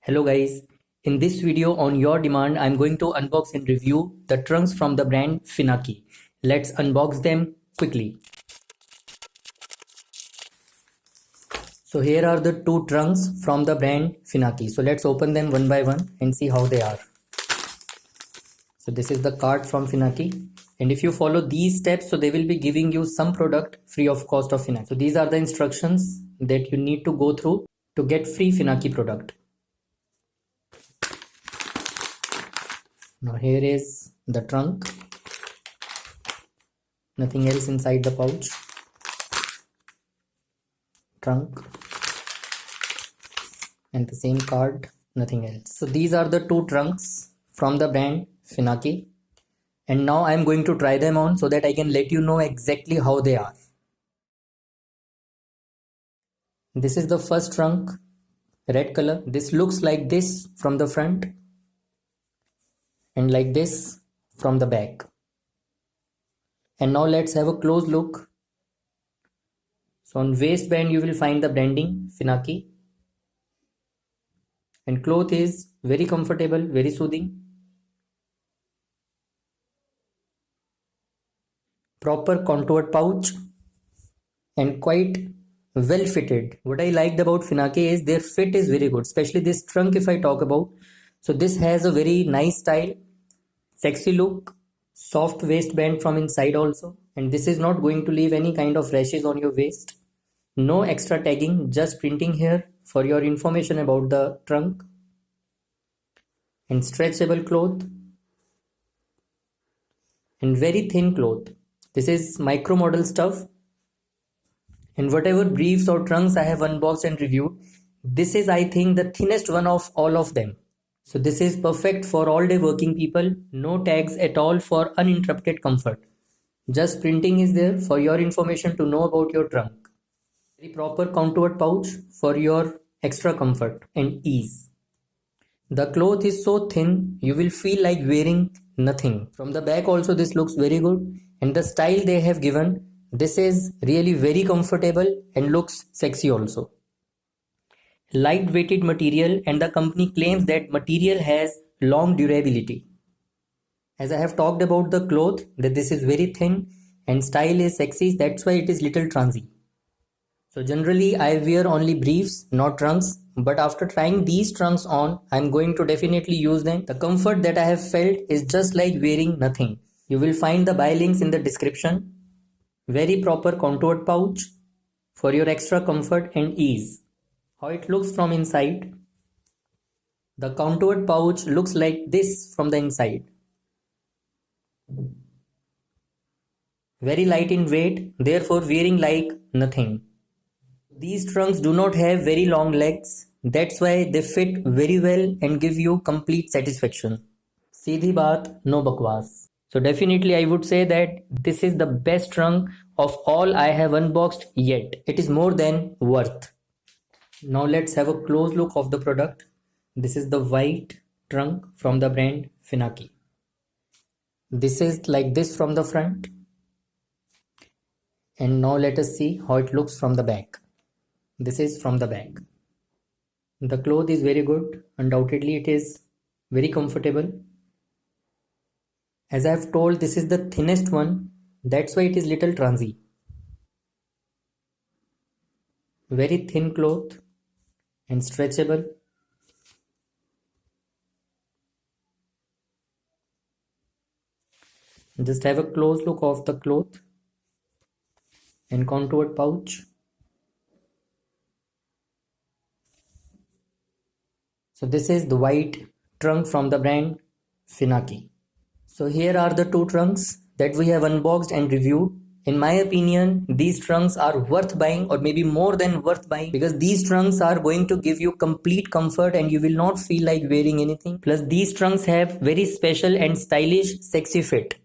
Hello guys, in this video on your demand I'm going to unbox and review the trunks from the brand Finachi. Let's unbox them quickly. So here are the two trunks from the brand Finachi. So let's open them one by one and see how they are. So this is the card from Finachi, and if you follow these steps, so they will be giving you some product free of cost of Finachi. So these are the instructions that you need to go through to get free Finachi product. Now here is the trunk, nothing else inside the pouch. Trunk and the same card, nothing else. So these are the two trunks from the brand Finachi, and now I am going to try them on so that I can let you know exactly how they are. This is the first trunk, red color. This looks like this from the front and like this from the back. And now let's have a close look. So on waistband you will find the branding Finachi, and cloth is very comfortable, very soothing. Proper contoured pouch and quite well fitted. What I liked about Finachi is their fit is very good, especially this trunk if I talk about. So this has a very nice style, sexy look, soft waistband from inside also, and this is not going to leave any kind of rashes on your waist. No extra tagging, just printing here for your information about the trunk. And stretchable cloth and very thin cloth. This is micro model stuff, and whatever briefs or trunks I have unboxed and reviewed, this is I think the thinnest one of all of them. So this is perfect for all day working people. No tags at all for uninterrupted comfort. Just printing is there for your information to know about your trunk. Very proper contoured pouch for your extra comfort and ease. The cloth is so thin you will feel like wearing nothing. From the back also this looks very good, and the style they have given, this is really very comfortable and looks sexy also. Light weighted material, and the company claims that material has long durability. As I have talked about the cloth, that this is very thin and style is sexy, that's why it is little transy. So generally I wear only briefs, not trunks, but after trying these trunks on, I am going to definitely use them. The comfort that I have felt is just like wearing nothing. You will find the buy links in the description. Very proper contoured pouch for your extra comfort and ease. How it looks from inside. The contoured pouch looks like this from the inside. Very light in weight, therefore wearing like nothing. These trunks do not have very long legs, that's why they fit very well and give you complete satisfaction. Seedhi baat, no bakwas. So definitely I would say that this is the best trunk of all I have unboxed yet. It is more than worth. Now let's have a close look of the product. This is the white trunk from the brand Finachi. This is like this from the front. And now let us see how it looks from the back. This is from the back. The cloth is very good. Undoubtedly it is very comfortable. As I have told, this is the thinnest one. That's why it is little transy. Very thin cloth and stretchable. Just have a close look of the cloth and contoured pouch. So this is the white trunk from the brand Finachi. So here are the two trunks that we have unboxed and reviewed. In my opinion, these trunks are worth buying, or maybe more than worth buying, because these trunks are going to give you complete comfort and you will not feel like wearing anything. Plus these trunks have very special and stylish sexy fit.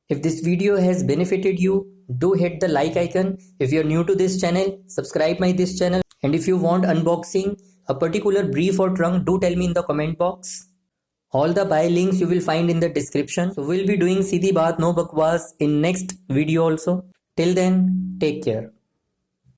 If this video has benefited you, do hit the like icon. If you are new to this channel, subscribe my this channel. And if you want unboxing a particular brief or trunk, do tell me in the comment box. All the buy links you will find in the description. So we'll be doing Seedhi baat no bakwas in next video also. Till then, take care.